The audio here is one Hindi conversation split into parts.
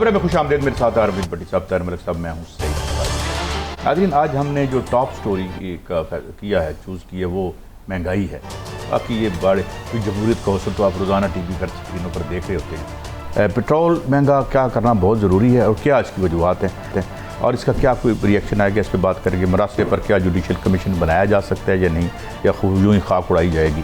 खबरें में खुश आमदेद। मेरे साथ अरविंद भट्टी साहब, तैर मलिक साहब, मैं हूँ सईद। नाज़रीन, आज हमने जो टॉप स्टोरी किया है, चूज़ की है, वो महंगाई है। बाकी ये बड़े जमहूरियत का हौसला तो आप रोज़ाना टीवी पर स्क्रीनों पर देख रहे होते हैं। पेट्रोल महंगा क्या करना बहुत ज़रूरी है और क्या इसकी वजूहत हैं और इसका क्या कोई रिएक्शन आएगा, इस पर बात करेंगे। मरासले पर क्या जुडिशल कमीशन बनाया जा सकता है या नहीं, या यूँ ही खाक उड़ाई जाएगी।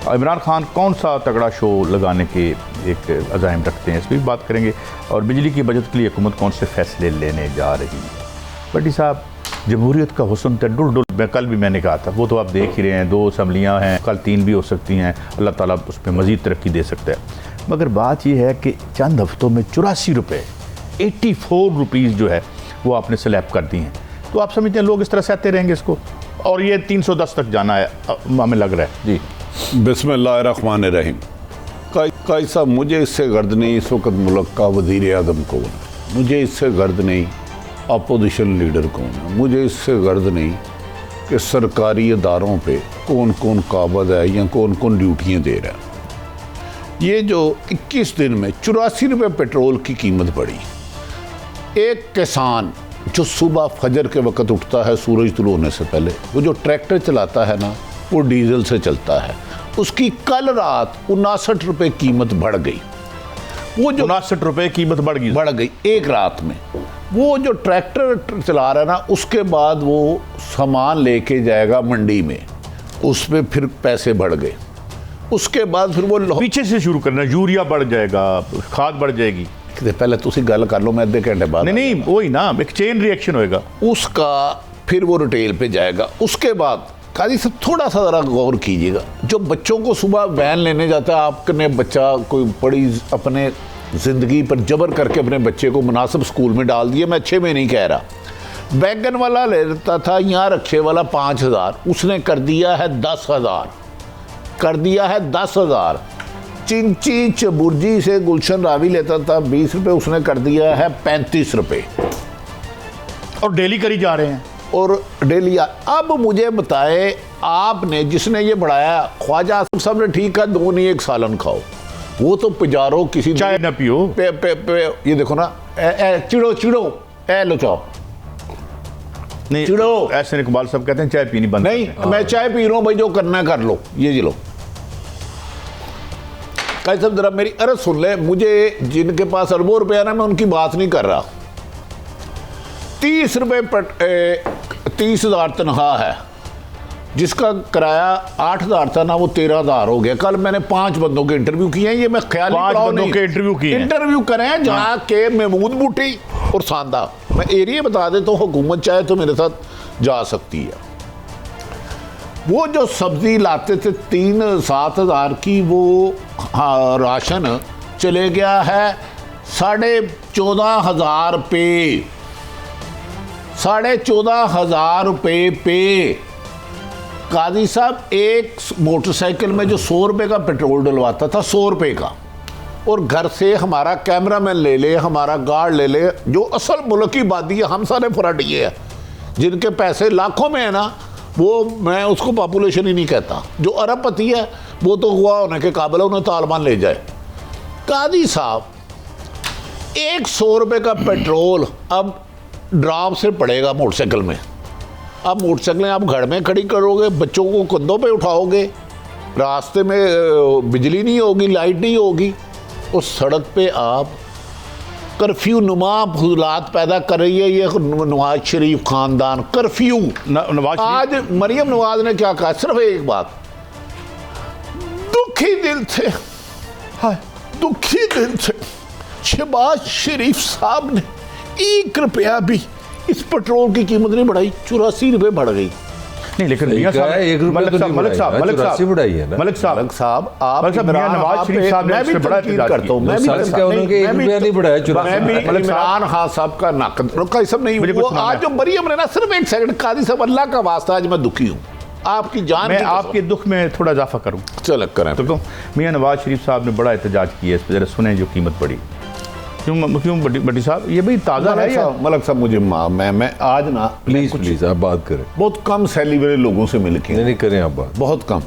इमरान खान कौन सा तगड़ा शो लगाने के एक अज़ाइम रखते हैं, इस पर भी बात करेंगे। और बिजली की बचत के लिए हुकूमत कौन से फैसले लेने जा रही है। भट्टी साहब, जमहूरियत का हुस्न तो डुल डुल, कल भी मैंने कहा था, वो तो आप देख ही रहे हैं। 2 असम्बलियाँ हैं, कल 3 भी हो सकती हैं। अल्लाह ताला उस पर मज़ीद तरक्की दे सकता है। मगर बात यह है कि चंद हफ्तों में 84 रुपये 84 रुपीज़ जो है वो आपने स्लैब कर दी हैं। तो आप समझते हैं लोग इस तरह सहते रहेंगे इसको, और ये 310 तक जाना है हमें लग रहा है जी। बिस्मिल्लाहिर्रहमानिर्रहीम। काई साहब, मुझे इससे गर्द नहीं इस वक्त मुल्क का वज़ीर आज़म कौन है, मुझे इससे गर्द नहीं अपोजिशन लीडर कौन है, मुझे इससे गर्द नहीं कि सरकारी इदारों पे कौन कौन काबज़ है या कौन कौन ड्यूटियाँ दे रहा है। ये जो 21 दिन में 84 रुपये पेट्रोल की कीमत बढ़ी। एक किसान जो सुबह फजर के वक्त उठता है सूरज तुलू होने से पहले, वो जो ट्रैक्टर चलाता है ना, वो डीजल से चलता है, उसकी कल रात 59 रुपये कीमत बढ़ गई। वो जो 59 रुपये कीमत बढ़ गई एक रात में। वो जो ट्रैक्टर चला रहा है ना, उसके बाद वो सामान लेके जाएगा मंडी में, उस पर फिर पैसे बढ़ गए। उसके बाद फिर वो पीछे से शुरू करना, यूरिया बढ़ जाएगा, खाद बढ़ जाएगी। पहले तुसी गल कर लो, मैं आधे घंटे बाद नहीं वही ना, एक चेन रिएक्शन होएगा उसका, फिर वो रिटेल पे जाएगा। उसके बाद काजी साहब थोड़ा सा ज़रा गौर कीजिएगा, जो बच्चों को सुबह वैन लेने जाता है, आपने बच्चा कोई बड़ी अपने ज़िंदगी पर जबर करके अपने बच्चे को मुनासिब स्कूल में डाल दिया, मैं अच्छे में नहीं कह रहा। बैगन वाला लेता था यहाँ रखे वाला 5000, उसने कर दिया है 10,000, कर दिया है 10,000। चिंची चबुर्जी से गुलशन रावी लेता था 20 रुपये, उसने कर दिया है 35 रुपये, और डेली करी जा रहे हैं। और डेली। अब मुझे बताए, आपने जिसने ये बढ़ाया, ख्वाजा आसिफ साहब ने ठीक है 2 नहीं 1 सालन खाओ, वो तो पिजारो किसी चाय ना पियो। ये देखो ना, चिड़ो चिड़ो लो चाओ नहीं, चिड़ो। ऐसे इकबाल साहब कहते हैं चाय पीनी बंद नहीं, मैं चाय पी रहा हूँ भाई, जो करना है कर लो, ये जी लो। कई सब जरा मेरी अर्ज सुन ले, मुझे जिनके पास अरबों रुपया ना, मैं उनकी बात नहीं कर रहा। 30 रुपये 30,000 तनख्वाह है, जिसका किराया 8,000 था ना, वो 13,000 हो गया। कल मैंने 5 बंदों के इंटरव्यू किए हैं, ये मैं ख्याल 5 बंदों के इंटरव्यू किए, इंटरव्यू करें जहाँ के महमूद बूटी और सांदा। मैं एरिया बता देता हूँ, हुकूमत चाहे तो मेरे साथ जा सकती है। वो जो सब्जी लाते थे 3-7,000 की, वो हाँ राशन चले गया है 14,500 रुपये, 14,500 रुपये पे। काजी साहब, एक मोटरसाइकिल में जो 100 रुपये का पेट्रोल डलवाता था, 100 रुपये का, और घर से हमारा कैमरामैन ले ले, हमारा गार्ड ले ले, जो असल मुल्क की बादी है, हम सारे फराडिये हैं, जिनके पैसे लाखों में है ना, वो मैं उसको पॉपुलेशन ही नहीं कहता। जो अरबपति है वो तो हुआ होने के काबिल है, उन्हें तालिबान ले जाए। काजी साहब, 100 रुपये का पेट्रोल अब ड्रॉप से पड़ेगा मोटरसाइकिल में। अब मोटरसाइकिलें आप घर में खड़ी करोगे, बच्चों को कंधों पे उठाओगे, रास्ते में बिजली नहीं होगी, लाइट नहीं होगी, उस सड़क पे आप कर्फ्यू नुमा फजूलात पैदा कर रही है ये नवाज शरीफ खानदान। कर्फ्यू आज मरियम नवाज ने क्या कहा, सिर्फ एक बात, दुखी दिल थे, हाँ दुखी दिल थे, शहबाज शरीफ साहब ने 1 रुपया भी इस पेट्रोल की कीमत नहीं बढ़ाई, 84 रुपये बढ़ गई। नहीं, लेकिन मलिक साहब, आप नवाज शरीफ साहब ने इससे बड़ा एहतजाज करता हूं, मैं भी इमरान खान साहब का नाकद सब नहीं। वो आज जो मरियम ने ना, सिर्फ 1 सेकंड, काजी साहब अल्लाह का वास्ता, आज मैं दुखी हूँ आपकी जान, मैं आपके दुख में थोड़ा इजाफा करूँ, चल करें तो मियां नवाज शरीफ साहब ने बड़ा एहतजाज किया, इस पर जरा सुने जो कीमत बढ़ी। क्यों भट्टी साहब, ये भाई ताज़ा है या? मलक साहब, मुझे मैं आज ना, प्लीज आप बात करें। बहुत कम सैली वाले लोगों से मिल के नहीं करें आप बात, बहुत कम।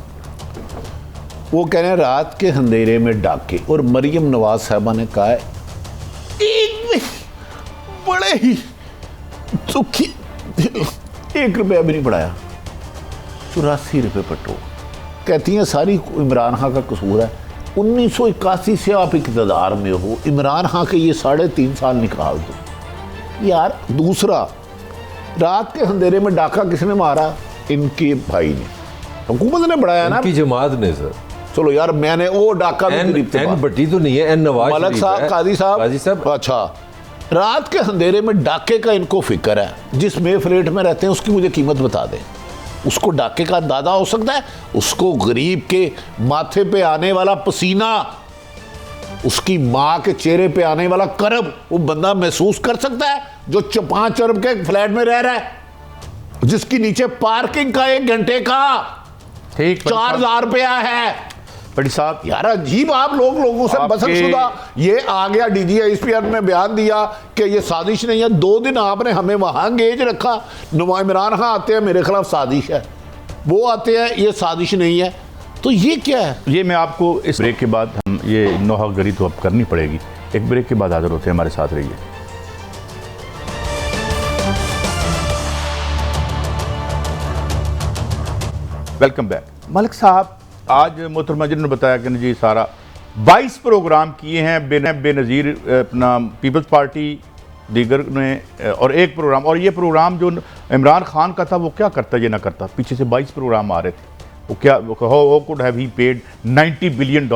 वो कह रहे हैं रात के अंधेरे में डाके, और मरियम नवाज साहबा ने कहा है 1 भी बड़े ही सुखी, 1 रुपया भी नहीं बढ़ाया, 84 रुपये पेट्रोल। कहती हैं सारी इमरान खान का कसूर है। 1981 से आप इक़्तिदार में हो, इमरान खान के ये 3.5 साल निकाल दो यार। दूसरा, रात के अंधेरे में डाका किसने मारा? इनके भाई ने, हुकूमत ने बढ़ाया ना, इनकी जमात ने सर। चलो यार, मैंने वो डाका भी एन भट्टी तो नहीं है, एन नवाज मलक साहब, काजी साहब। अच्छा, रात के अंधेरे में डाके का इनको फिक्र है। जिस में फ्लेट में रहते हैं उसकी मुझे कीमत बता दें, उसको डाके का अंदाजा हो सकता है? उसको गरीब के माथे पे आने वाला पसीना, उसकी माँ के चेहरे पे आने वाला करब, वो बंदा महसूस कर सकता है जो 5 अरब के फ्लैट में रह रहा है, जिसकी नीचे पार्किंग का 1 घंटे का ठीक 4,000 रुपया है। बड़ी साहब यार अजीब आप लोगों से बसतशुदा। ये आ गया DGISP ने बयान दिया कि ये साजिश नहीं है। 2 दिन आपने हमें वहां गेज रखा। इमरान खान आते हैं मेरे खिलाफ साजिश है, वो आते हैं ये साजिश नहीं है। तो ये क्या है? ये मैं आपको इस ब्रेक के बाद, हम ये नौहागरी तो अब करनी पड़ेगी, एक ब्रेक के बाद हाजिर होते हैं, हमारे साथ रहिए। Welcome back. मलिक साहब, आज मोहतरमा जी ने बताया कि जी सारा 22 प्रोग्राम किए हैं बेनज़ीर अपना पीपल्स पार्टी दीगर ने, और 1 प्रोग्राम, और ये प्रोग्राम जो इमरान खान का था वो क्या करता ये ना करता, पीछे से 22 प्रोग्राम आ रहे थे। वो क्या, how could have he paid $90 billion.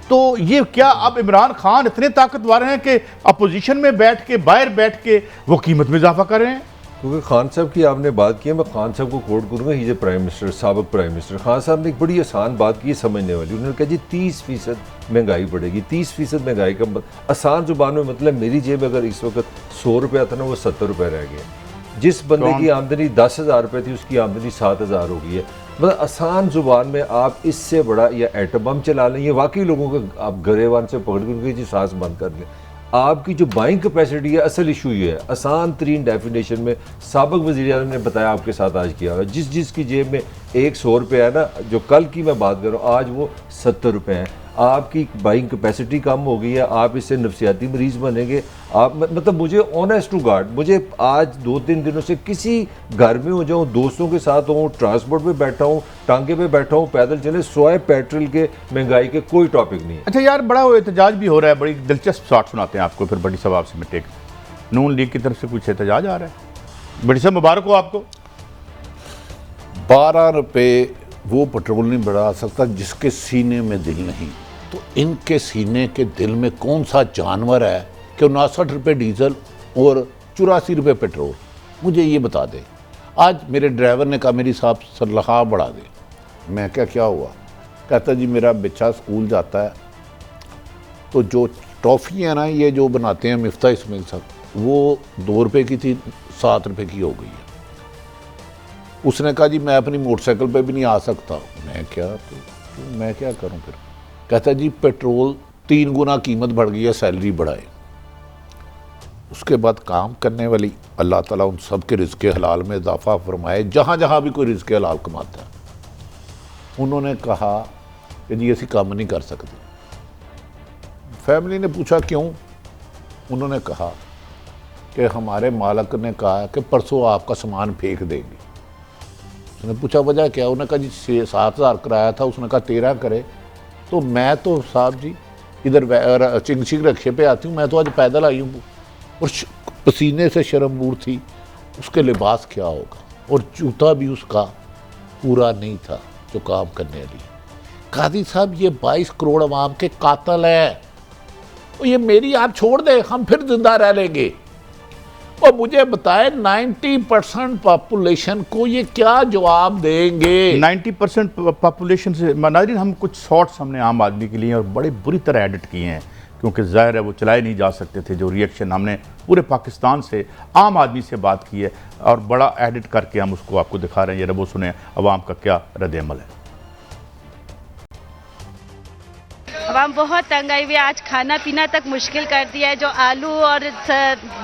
तो ये क्या अब इमरान खान इतने ताकतवर हैं कि अपोजिशन में बैठ के, बाहर बैठ के वो कीमत में इजाफा कर रहे हैं? क्योंकि खान साहब की आपने बात की है, मैं खान साहब को कोट करूँगा, ही इज प्राइम मिनिस्टर, साबिक प्राइम मिनिस्टर। खान साहब ने एक बड़ी आसान बात की है समझने वाली। उन्होंने कहा जी 30% महंगाई बढ़ेगी। 30% महंगाई का आसान जुबान में मतलब, मेरी जेब में अगर इस वक्त 100 रुपया था ना, वो 70 रुपये रह गया। जिस बंदे की आमदनी 10,000 रुपये थी, उसकी आमदनी 7,000 हो गई है। मतलब आसान जुबान में आप इससे बड़ा या एटम बम चला लें, ये वाकई लोगों को आप गरेवान से पकड़ कर जी सांस बंद कर लें। आपकी जो बाइंग कैपेसिटी है, असल इशू ये है। आसान तरीन डेफिनेशन में साबिक वज़ीर-ए-आज़म ने बताया, आपके साथ आज किया हुआ, जिसकी जेब में 100 रुपये है ना, जो कल की मैं बात कर रहा हूँ, आज वो 70 रुपये है। आपकी बाइंग कैपेसिटी कम हो गई है, आप इससे नफसियाती मरीज़ बनेंगे। आप मतलब मुझे ऑनेस्ट टू गॉड, मुझे आज 2-3 दिनों से किसी घर में हो जाऊँ, दोस्तों के साथ हूँ, ट्रांसपोर्ट पे बैठा हूँ, टांगे पे बैठा हूँ, पैदल चले, सोए पेट्रोल के महंगाई के कोई टॉपिक नहीं है। अच्छा यार, बड़ा वो एहतजाज भी हो रहा है, बड़ी दिलचस्प बात सुनाते हैं आपको, फिर बड़ी साहब आपसे मैं टेक नून लीग की तरफ से कुछ एहतजाज आ रहा है। बड़ी साहब मुबारक हो आपको। 12 रुपये वो पेट्रोल नहीं बढ़ा सकता जिसके सीने में दिल नहीं। तो इनके सीने के दिल में कौन सा जानवर है कि 59 रुपये डीजल और 84 रुपये पेट्रोल? मुझे ये बता दे। आज मेरे ड्राइवर ने कहा मेरी साहब सलाह बढ़ा दे। मैं क्या हुआ? कहता जी मेरा बच्चा स्कूल जाता है, तो जो टॉफ़ी है ना, ये जो बनाते हैं मिफ्ता इस्माइल साहब, वो 2 रुपये की थी, 7 रुपये की हो गई है। उसने कहा जी मैं अपनी मोटरसाइकिल पे भी नहीं आ सकता। मैं क्या करूं फिर? कहता जी पेट्रोल 3 गुना कीमत बढ़ गई है, सैलरी बढ़ाए। उसके बाद काम करने वाली अल्लाह ताला उन सब के रिज़्क़े हलाल में इजाफा फरमाए, जहाँ जहाँ भी कोई रिज़्क़े हलाल कमाता है। उन्होंने कहा कि जी ऐसी काम नहीं कर सकते। फैमिली ने पूछा क्यों? उन्होंने कहा कि हमारे मालिक ने कहा कि परसों आपका सामान फेंक देंगे। उसने पूछा वजह क्या? उन्होंने कहा जी 7,000 कराया था, उसने कहा 13 करे। तो मैं तो साहब जी इधर चिंग रक्षे पे आती हूँ, मैं तो आज पैदल आई हूँ, और पसीने से शर्मबूर थी। उसके लिबास क्या होगा? और जूता भी उसका पूरा नहीं था जो काम करने लिए। कादी साहब ये 22 करोड़ अवाम के कातल है, और ये मेरी आप छोड़ दे, हम फिर जिंदा रह लेंगे। और मुझे बताए 90% पॉपुलेशन को ये क्या जवाब देंगे? 90% पॉपुलेशन से नाज़रीन, हम कुछ शॉर्ट्स हमने आम आदमी के लिए और बड़े बुरी तरह एडिट किए हैं, क्योंकि ज़ाहिर है वो चलाए नहीं जा सकते थे। जो रिएक्शन हमने पूरे पाकिस्तान से आम आदमी से बात की है, और बड़ा एडिट करके हम उसको आपको दिखा रहे हैं। ये वो सुने अवाम का क्या रद्द-ए-अमल है। अवाम बहुत तंग आई हुई है। आज खाना पीना तक मुश्किल कर दिया है। जो आलू और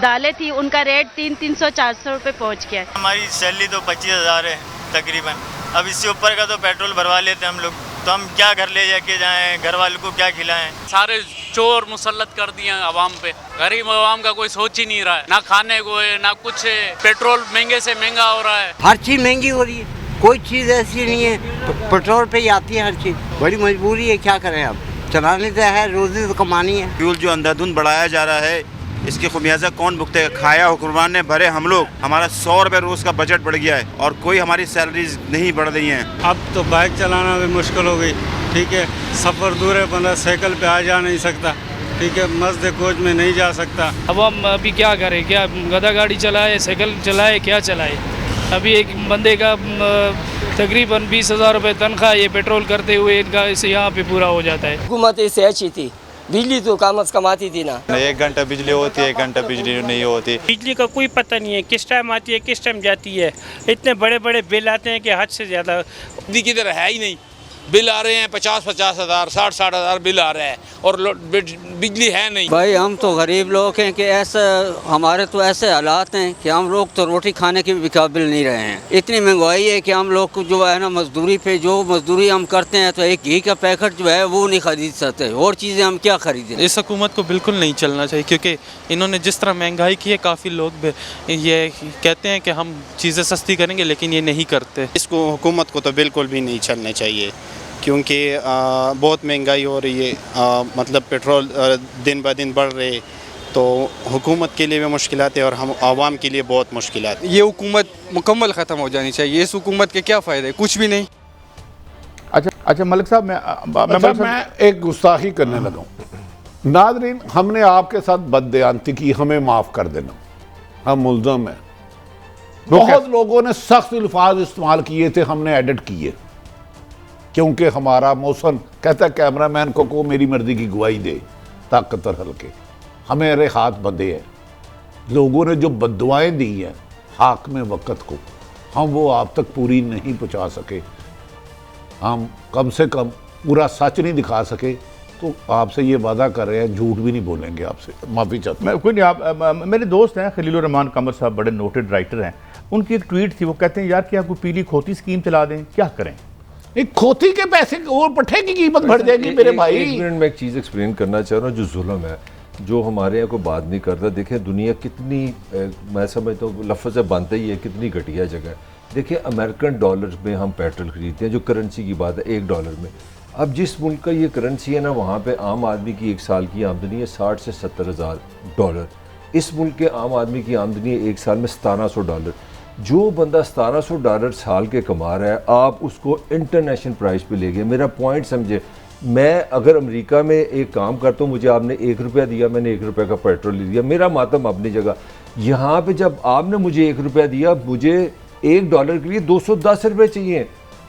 दालें थी उनका रेट 300-400 रुपये पहुँच गया है। हमारी सैलरी तो 25,000 है तकरीबन। अब इससे ऊपर का तो पेट्रोल भरवा लेते हैं हम लोग। तो हम क्या घर ले जाके जाएं, घर वालों को क्या खिलाएं। सारे चोर मुसल्लत कर दिए हैं अवाम पे। गरीब अवाम का कोई सोच ही नहीं रहा है, ना खाने को है ना कुछ है। पेट्रोल महंगे से महंगा हो रहा है, हर चीज़ महंगी हो रही है, कोई चीज़ ऐसी नहीं है पेट्रोल पे ही आती है हर चीज़। बड़ी मजबूरी है, क्या करें अब, चलानी तो है, रोजी तो कमानी है। फ्यूल जो अंधाधुंध बढ़ाया जा रहा है, इसके खुमियाजा कौन भुगतेगा? खाया हुक्मरान ने, भरे हम लोग। हमारा 100 रुपये रोज़ का बजट बढ़ गया है और कोई हमारी सैलरीज नहीं बढ़ रही हैं। अब तो बाइक चलाना भी मुश्किल हो गई, ठीक है। सफ़र दूर है, बंदा साइकिल पे आ जा नहीं सकता, ठीक है। मस्जिद कोच में नहीं जा सकता। अब हम अभी क्या करें, क्या गधा गाड़ी चलाए, साइकिल चलाए, क्या चलाए? अभी एक बंदे का तकरीबन 20,000 रुपये तनख्वाह ये पेट्रोल करते हुए इनका इसे यहाँ पे पूरा हो जाता है। हुकूमत इससे अच्छी थी, बिजली तो कम से कम आती थी ना। 1 घंटा बिजली होती है, 1 घंटा बिजली नहीं होती। बिजली का कोई पता नहीं है किस टाइम आती है किस टाइम जाती है। इतने बड़े बड़े बिल आते हैं कि हद से ज़्यादा। की तरह है ही नहीं। बिल आ रहे हैं 50-50 हज़ार, 60-60 हज़ार बिल आ रहा है और बिजली है नहीं। भाई हम तो गरीब लोग हैं कि ऐसा हमारे तो ऐसे हालात हैं कि हम लोग तो रोटी खाने के भी काबिल नहीं रहे हैं। इतनी महंगाई है कि हम लोग को जो है ना मजदूरी पे जो मजदूरी हम करते हैं तो एक घी का पैकेट जो है वो नहीं खरीद सकते, और चीज़ें हम क्या खरीदें। इस हुकूमत को बिल्कुल नहीं चलना चाहिए, क्योंकि इन्होंने जिस तरह महंगाई की है, काफ़ी लोग ये कहते हैं कि हम चीज़ें सस्ती करेंगे लेकिन ये नहीं करते। इसको हुकूमत को तो बिल्कुल भी नहीं चलना चाहिए, क्योंकि बहुत महंगाई हो रही है। मतलब पेट्रोल दिन ब दिन बढ़ रहे, तो हुकूमत के लिए भी मुश्किलात है और हम आवाम के लिए बहुत मुश्किलात। ये हुकूमत मुकम्मल ख़त्म हो जानी चाहिए। इस हुकूमत के क्या फ़ायदे, कुछ भी नहीं। अच्छा मलिक साहब, मैं एक गुस्ताखी करने लगा हूँ। नाज़रीन, हमने आपके साथ बददयांती की, हमें माफ़ कर देना, हम मुल्ज़म हैं। बहुत लोगों ने सख्त अल्फाज इस्तेमाल किए थे, हमने एडिट किए, क्योंकि हमारा मौसम कहता है कैमरामैन को मेरी मर्जी की गवाही दे, ताकतवर हल्के हमें हाथ बंधे हैं। लोगों ने जो बद्दुआएं दी हैं हाकिम वक्त को, हम वो आप तक पूरी नहीं पहुंचा सके। हम कम से कम पूरा सच नहीं दिखा सके, तो आपसे ये वादा कर रहे हैं झूठ भी नहीं बोलेंगे। आपसे माफ़ी चाहता हूँ। कोई नहीं, आप मेरे दोस्त हैं खलीलुर रहमान कमर साहब, बड़े नोटेड राइटर हैं। उनकी एक ट्वीट थी, वो कहते हैं यार क्या कोई पीली खोती स्कीम चला दें, क्या करें? एक खोती के पैसे और पट्टे की कीमत बढ़ जाएगी मेरे भाई। एक मिनट में एक चीज़ एक्सप्लेन करना चाह रहा हूँ। जो जुल्म है, जो हमारे यहाँ कोई बात नहीं करता। देखें दुनिया कितनी, मैं समझता हूँ लफ्ज़ से बनता ही है, कितनी घटिया जगह है। देखिए अमेरिकन डॉलर में हम पेट्रोल खरीदते हैं, जो करेंसी की बात है $1 में। अब जिस मुल्क का ये करेंसी है ना, वहाँ पे आम आदमी की 1 साल की आमदनी है 60 से 70 हज़ार डॉलर। इस मुल्क के आम आदमी की आमदनी है 1 साल में $1700। जो बंदा $1700 साल के कमा रहा है, आप उसको इंटरनेशनल प्राइस पे ले गए। मेरा पॉइंट समझे, मैं अगर अमेरिका में एक काम करता हूँ, मुझे आपने ₹1 दिया, मैंने ₹1 का पेट्रोल ले लिया, मेरा मातम अपनी जगह। यहाँ पे जब आपने मुझे ₹1 दिया, मुझे $1 के लिए 210 रुपये चाहिए।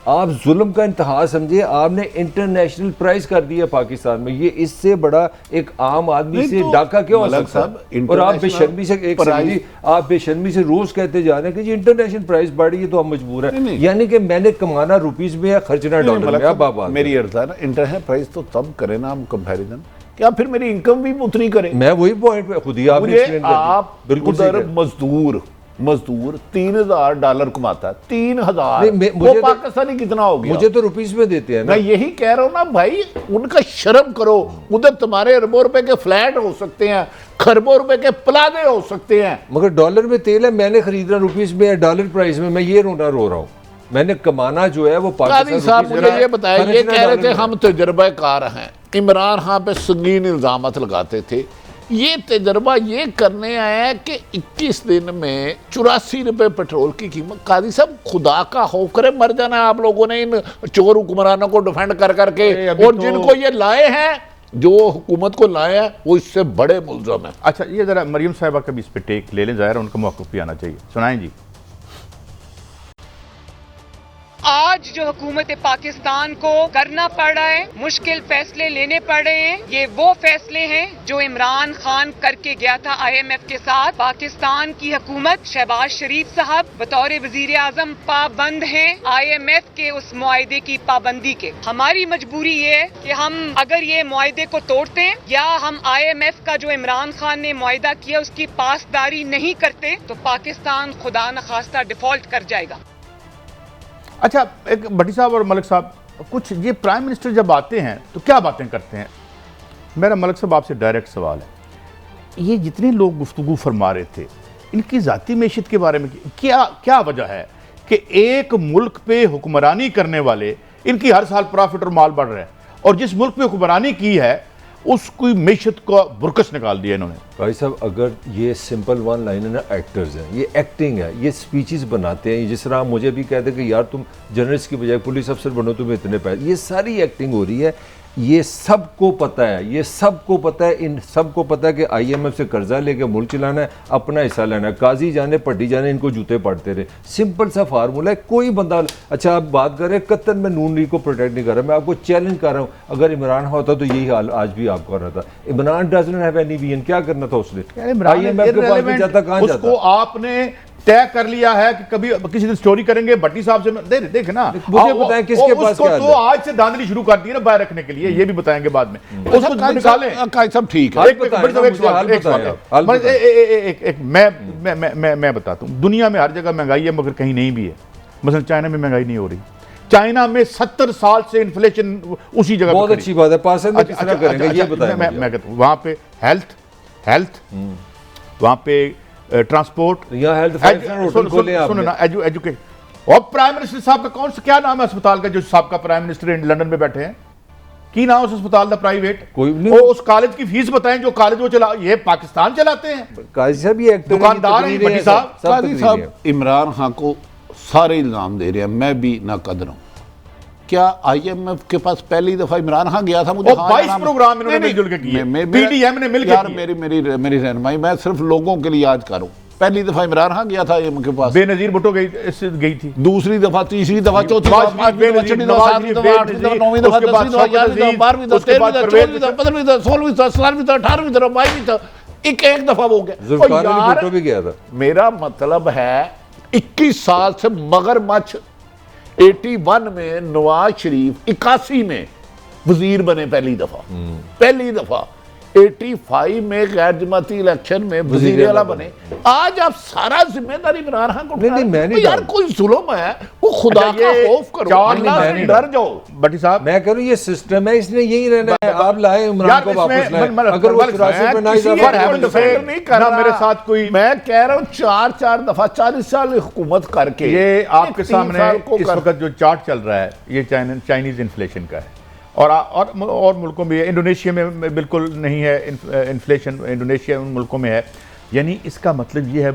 आप जुल्म का इंतहा समझे, आपने इंटरनेशनल प्राइस कर दिया पाकिस्तान में। ये इससे बड़ा एक आम आदमी से डाका क्यों हो सकता है? और आप बेशर्मी से आप बेशर्मी से रोज कहते जा रहे हैं कि जी इंटरनेशनल प्राइस बढ़ रही है तो हम मजबूर है। यानी कि मैंने कमाना रुपीज में है, खर्चना डॉलर में। अब मेरी अर्ज है ना, इंटरनेशनल प्राइस तो तब करे ना हम कंपैरिजन, क्या फिर मेरी इनकम भी उतनी करे। मैं वही पॉइंट पे खुद ही आप बिल्कुल मजदूर $3000 कमाता है, 3000 मुझे पाकिस्तानी कितना हो गया? मुझे तो रुपीस में देते हैं ना। मैं यही कह रहा हूं ना भाई, उनका शर्म करो। उधर तुम्हारे अरबों रुपए के फ्लैट हो सकते हैं, खरबों रुपए के प्लाजे हो सकते हैं, मगर डॉलर में तेल है, मैंने खरीदना रुपीस में है, डॉलर प्राइस में। मैं ये रो रहा हूँ। मैंने कमाना जो है वो पाकिस्तान साहब मुझे ये बताया, ये कह रहे थे हम तजुर्बाकार हैं। इमरान खान पे संगीन इल्जामात लगाते थे। ये तजर्बा ये करने आया है कि 21 दिन में 84 रुपये पेट्रोल की कीमत। काजी साहब खुदा का खौफ करे, मर जाना है आप लोगों ने इन चोर हुक्मरानों को डिफेंड कर करके। और जिनको ये लाए हैं, जो हुकूमत को लाए हैं, वो इससे बड़े मुल्ज़म हैं। अच्छा, ये जरा मरियम साहिबा का भी इस पे टेक ले लें, ज़ाहिर उनका मौक़िफ़ भी आना चाहिए। सुनाएं जी। आज जो हुकूमत पाकिस्तान को करना पड़ रहा है, मुश्किल फैसले लेने पड़ रहे हैं, ये वो फैसले हैं जो इमरान खान करके गया था IMF के साथ। पाकिस्तान की हुकूमत, शहबाज शरीफ साहब बतौर वजीर आजम पाबंद हैं IMF के उस मुआहदे की पाबंदी के। हमारी मजबूरी ये है कि हम अगर ये मुआहदे को तोड़ते हैं या हम IMF का जो इमरान खान ने मुआहदा किया उसकी पासदारी नहीं करते, तो पाकिस्तान खुदा न खास्ता डिफॉल्ट कर जाएगा। अच्छा, एक भट्टी साहब और मलिक साहब, कुछ ये प्राइम मिनिस्टर जब आते हैं तो क्या बातें करते हैं? मेरा मलिक साहब आपसे डायरेक्ट सवाल है, ये जितने लोग गुफ्तगू फरमा रहे थे इनकी ज़ाती मैशत के बारे में क्या क्या वजह है कि एक मुल्क पे हुक्मरानी करने वाले इनकी हर साल प्रॉफिट और माल बढ़ रहा है, और जिस मुल्क पे हुक्मरानी की है उसकी मैशत को बुरकस निकाल दिया इन्होंने। भाई साहब, अगर ये सिंपल वन लाइन है ना, एक्टर्स हैं, ये एक्टिंग है, ये स्पीचेस बनाते हैं। जिस तरह मुझे भी कहते हैं कि यार तुम जर्नलिस्ट की बजाय पुलिस अफसर बनो, तुम्हें इतने पैसे, ये सारी एक्टिंग हो रही है। ये सबको पता है, ये सबको पता है, इन सबको पता है कि IMF से कर्जा लेके मुल्क चलाना है, अपना हिस्सा लेना है। काजी जाने पट्टी जाने इनको जूते पड़ते रहे, सिंपल सा फार्मूला है। कोई बंदा, अच्छा आप बात कर रहे हैं कत्तन में नून लीग को प्रोटेक्ट नहीं कर रहा, मैं आपको चैलेंज कर रहा हूँ, अगर इमरान होता तो यही हाल आज भी आपको कर रहा था। Imran doesn't have any vision, क्या करना था उसने? IMF के पास भी जाता, कहाँ जाता? उसको आपने तय कर लिया है कि कभी किसी दिन स्टोरी करेंगे भट्टी साहब से। देख ना, मुझे बताएं किसके पास क्या है? तो आज से धांधली शुरू कर दी है ना बाहर रखने के लिए, ये भी बताएंगे बाद में। उसको निकालें। सब ठीक है। मैं बताता हूँ, दुनिया में हर जगह महंगाई है मगर कहीं नहीं भी है। मसलन चाइना में महंगाई नहीं हो रही, चाइना में 70 साल से इन्फ्लेशन उसी जगह। बहुत अच्छी बात है, पास में किस तरह करेंगे ये बताएं। मैं कहता हूँ वहाँ पे हेल्थ वहाँ पे ट्रांसपोर्ट, सुनो ना, एजुकेशन। और प्राइम मिनिस्टर साहब का कौन सा क्या नाम है अस्पताल का जो साहब का प्राइम मिनिस्टर लंदन में बैठे हैं? की नाम उस अस्पताल का प्राइवेट? कोई नहीं। उस कॉलेज की फीस बताएं जो कॉलेज वो चला, ये पाकिस्तान चलाते हैं। काजी साहब ये दुकानदार हैं भट्टी साहब। काजी साहब इमरान खान को सारे इल्जाम दे रहे हैं, मैं भी ना कदर हूं। क्या IMF के पास पहली दफा इमरान खान गया था? मुझे 22 प्रोग्राम इन्होंने मिलजुल के किए, PDM ने मिलकर यार मेरी रहनुमाई, मैं सिर्फ लोगों के लिए याद करूं। पहली दफा इमरान खान गया था IMF के पास, बेनजीर भुट्टो गई थी, दूसरी दफा, तीसरी दफा, चौथी दफा, पांचवी दफा, छठी दफा, सातवीं दफा, आठवीं दफा, नौवीं दफा, 10वीं दफा, 11वीं दफा, 12वीं दफा, 13वीं दफा, 14वीं दफा, 15वीं दफा, 16वीं दफा, 17वीं दफा, 18वीं दफा, 22वीं दफा, एक दफा वो गया। भी गया था। मेरा मतलब है 21 साल से मगरमच्छ 81 में नवाज शरीफ 81 में वजीर बने पहली दफा 85 में गैर जमाती इलेक्शन में वजीर आला बने। आज आप सारा जिम्मेदारी इमरान खान को नहीं, यार कोई जुल्म है, वो खुदा का खौफ करो, अल्लाह से डर जाओ। भट्टी साहब मैं कह रहा हूं ये सिस्टम है, इसने यही रहना है। आप लाए इमरान को वापस लाए, अगर वो 84 में नहीं कर रहा मेरे साथ कोई, मैं कह रहा हूं 4 दफा 40 साल हुकूमत करके, ये आपके सामने इस वक्त जो चार्ट चल रहा है ये चाइनीज इन्फ्लेशन का है, और मुल्कों में, इंडोनेशिया में बिल्कुल नहीं है इन्फ्लेशन, इंडोनेशिया उन मुल्कों में है। यानी इसका मतलब ये है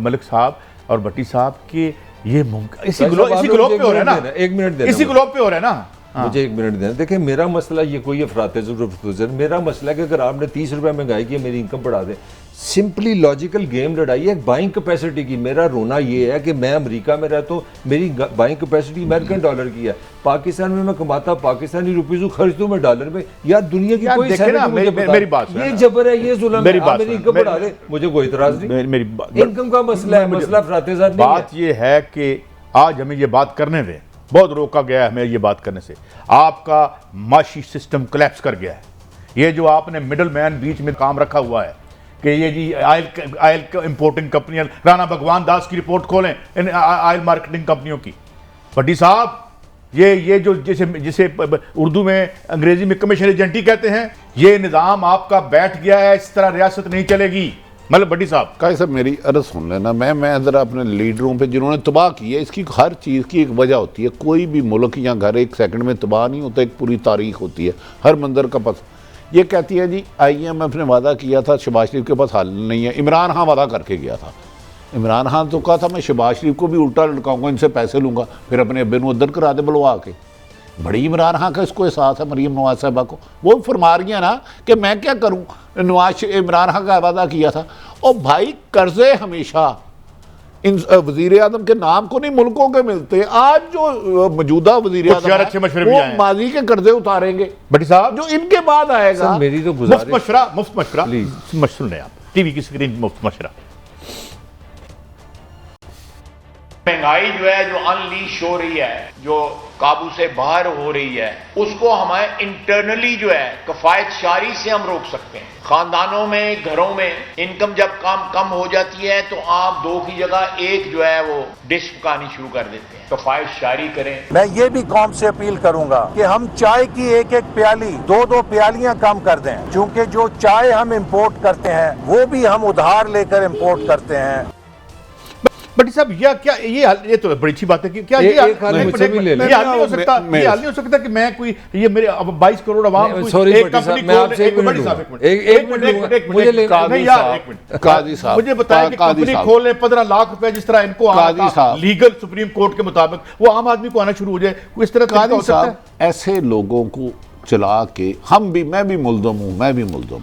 मलिक साहब और भट्टी साहब कि ये इसी ग्लोब पे हो रहा है ना, 1 मिनट देना, इसी ग्लोब पे हो रहा है ना। मुझे 1 मिनट देना। देखिए मेरा मसला ये कोई अफरात-ए-ज़ुर, मेरा मसला है कि अगर आपने 30 रुपये महंगाई की मेरी इनकम बढ़ा दे, सिंपली लॉजिकल गेम लड़ाई है बाइंग कैपेसिटी की। मेरा रोना ये है कि मैं अमेरिका में रहता हूँ, मेरी बाइंग कैपेसिटी अमेरिकन डॉलर की है, पाकिस्तान में मैं कमाता पाकिस्तानी रुपीज खर्चता हूँ मैं डॉलर में। यार दुनिया की कोई मेरी बात, ये जबर है, ये जुल्म है, मेरी इनकम बढ़ा दे, मुझे कोई इतराज नहीं। मेरी इनकम का मसला है, मसला अफरात-ए-ज़ात नहीं है। बात ये है कि आज हमें ये बात करने दें, बहुत रोका गया है हमें ये बात करने से। आपका माशी सिस्टम कोलैप्स कर गया है। ये जो आपने मिडल मैन बीच में काम रखा हुआ है कि ये जी आयल इंपोर्टिंग कंपनियां, राणा भगवान दास की रिपोर्ट खोलें इन आयल मार्केटिंग कंपनियों की। भट्टी साहब ये जो जिसे उर्दू में अंग्रेजी में कमीशन एजेंटी कहते हैं, ये निज़ाम आपका बैठ गया है, इस तरह रियासत नहीं चलेगी। मतलब भट्टी साहब काजी साहब मेरी अर्ज सुन लेना, मैं ज़रा अपने लीडरों पे जिन्होंने तबाह की है, इसकी हर चीज़ की एक वजह होती है। कोई भी मुल्क या घर 1 सेकंड में तबाह नहीं होता, एक पूरी तारीख होती है, हर मंजर का पस। ये कहती है जी IMF ने वादा किया था, शहबाज शरीफ के पास हल नहीं है। इमरान खान वादा करके गया था, इमरान खान तो कहा था मैं शहबाज शरीफ को भी उल्टा लटकाऊंगा, इनसे पैसे लूँगा, फिर अपने अब्बे को उधर करा दे बुलवा के। बड़ी इमरान खान का इसको एहसास है, मरीम नवाज साहबा को। वो फरमा रही है ना कि मैं क्या करूँ, इमरान खान का वादा किया था। और भाई कर्जे हमेशा इन वजीर आजम के नाम को नहीं मुल्कों के मिलते। आज जो मौजूदा वजीर आजम वो माजी के कर्जे उतारेंगे भट्टी साहब, जो इनके बाद आएगा। मेरी तो मुफ्त मशरा सुन लें आप, टीवी की स्क्रीन मुफ्त मशरा। महंगाई जो है जो अनलीश हो रही है, जो काबू से बाहर हो रही है, उसको हमें इंटरनली जो है कफायत शारी से हम रोक सकते हैं। खानदानों में, घरों में इनकम जब कम हो जाती है तो आप 2 की जगह 1 जो है वो डिश पकानी शुरू कर देते हैं। कफायत शारी करें। मैं ये भी कौम से अपील करूंगा कि हम चाय की 1-1 प्याली 2-2 प्यालियां कम कर दें, क्योंकि जो चाय हम इंपोर्ट करते हैं वो भी हम उधार लेकर इंपोर्ट करते हैं। बट साहब ये तो बड़ी अच्छी बात है कि क्या ये हाल नहीं हो सकता, ये हाल नहीं हो सकता कि मैं कोई ये मेरे अब 22 करोड़ आवाम एक कंपनी मुझे बताया कि कंपनी खोले 15 लाख रुपए जिस तरह इनको आना लीगल सुप्रीम कोर्ट के मुताबिक, वो आम आदमी को आना शुरू हो जाए, इस तरह का हो सकता है। ऐसे लोगों को चला के मैं भी मुल्ज़म हूँ।